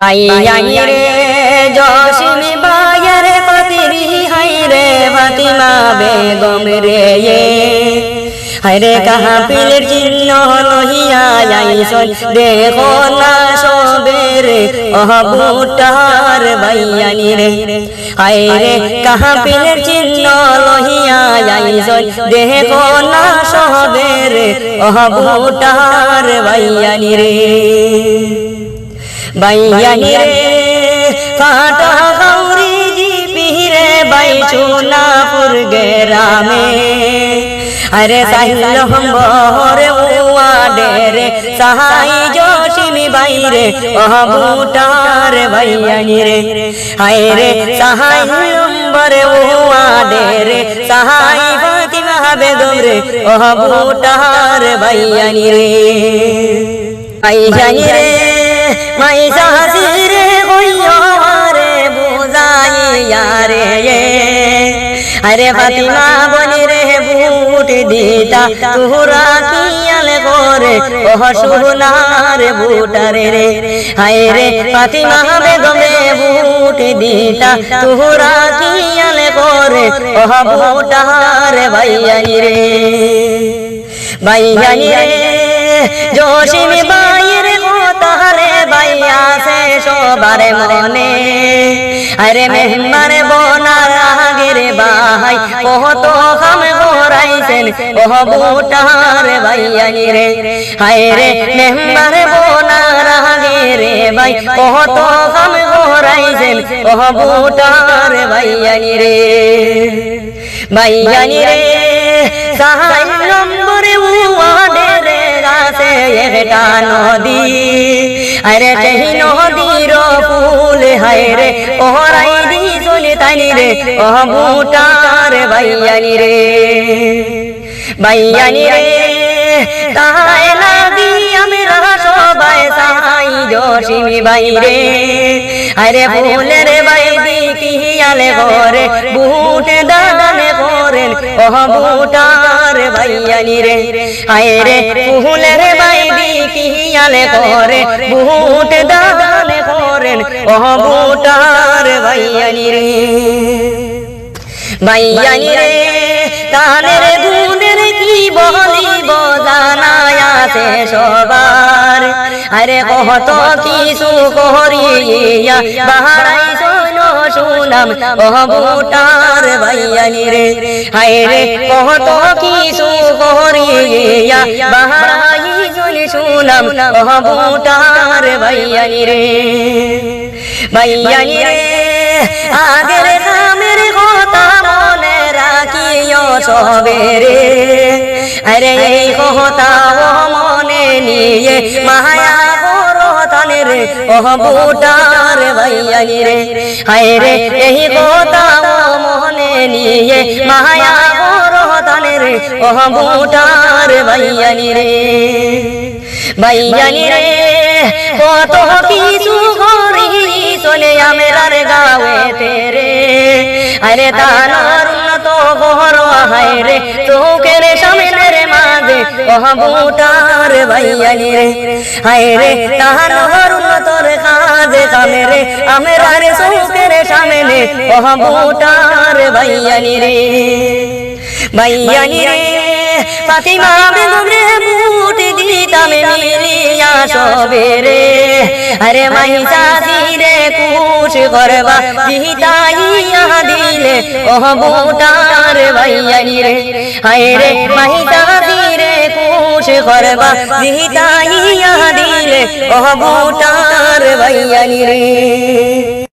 আইয়ানি রে জসিমি buyer পাতিরি high রে ফাতিমা বেগম রে হায়রে কাহা পিলের চিহ্ন লহিয়া আইসন দেখো না সবের অহবুটার বাইয়ানি রে হায়রে কাহা পিলের চিহ্ন লহিয়া আইসন দেখো না সবের অহবুটার বাইয়ানি রে বাইয়ানি রে কাটা গৌরি জি পিরে বাইচুনা পুর গেরামে আরে সাহিল হম্বর উয়াডে রে সাহাই জসিমি বাইরে অহবুটার বাইয়ানি রে হায়রে সাহাই হম্বর উয়াডে রে সাহাই ফাতিমা বেগম রে অহবুটার বাইয়ানি রে বাইয়ানি রে মাইসা হাসিরে কইও রে বুঝাইয়া রে আরে ফাতিমা বনি রে বুট দিতা তুরা কিয়াল করে ওহ সোনার বুটারে রে হায়রে ফাতিমা বেগম রে বুট দিতা তুরা কিয়াল করে ওহ বুটার বাইয়ানি রে বাইয়ানি রে জসিমি বাইরে তাহারে বাইয়া সে সবারে মনে আরে মেহমান বনার আগের বাহাই কত খাম গোরাইছেন ওহ বুটার বাইয়ানি রে হায়রে মেহমান বনার আগের ভাই কত খাম গোরাইছেন ওহ বুটার বাইয়ানি রে বাইয়ানি রে সাহাই নম্বরে উয়াডে রে গাছে একটা নদী আরে তেহি নদীর ফুল হায়রে ওহরাই দি চলে তাইনি রে অহবুটার বাইয়ানি রে বাইয়ানি রে তাই লাগি আমরা সবাই সাহাই জসিমি বাইরে আরে ফুলের বাইদি কিয়ালে ঘরে বুট দানে করেন অহবুটার বাইয়ানি রে হায়রে ফুলের বাইদি কিয়ালে ঘরে বুট দানে করেন অহবুটার বাইয়ানি রে বাইয়ানি রে তানের গুণের কি বলিব জানায় আছে সবার আরে কত কিছু করিয়া বাহারাই শুনাম অহবুটার বাইয়ানি রে হায়রে কত কিছু করিয়া বাহারাই শুনাম অহবুটার বাইয়ানি রে বাইয়ানি রে আগের কামের কথা মনে রাখিও সবেরে আরে এই কথা মনে নিয়ে মায়া করো তানে রে অহবুটার বাইয়ানি রে হায়রে এই কথা মনে নিয়ে মায়া করো তানে রে অহবুটার বাইয়ানি রে বাইয়ানি রে কত কিছু করি চলে আমরার গাওয়েতে রে আরে তানার উন্নত ঘর হায়রে চোখের সামনের মাঝে অহবুটার বাইয়ানি রে হায়রে তানার উন্নতর কাজে কামে রে আমরার চোখের সামনে অহবুটার বাইয়ানি রে বাইয়ানি রে ফাতিমা বেগম রে বুট দিতাম মিলিয়া সবেরে আরে মাইসা দিরে কুশ করবা দিতাইয়া দিলে অহবুটার বাইয়ানি রে হায়রে মাইসা দিরে কুশ করবা দিতাইয়া দিলে অহবুটার বাইয়ানি রে।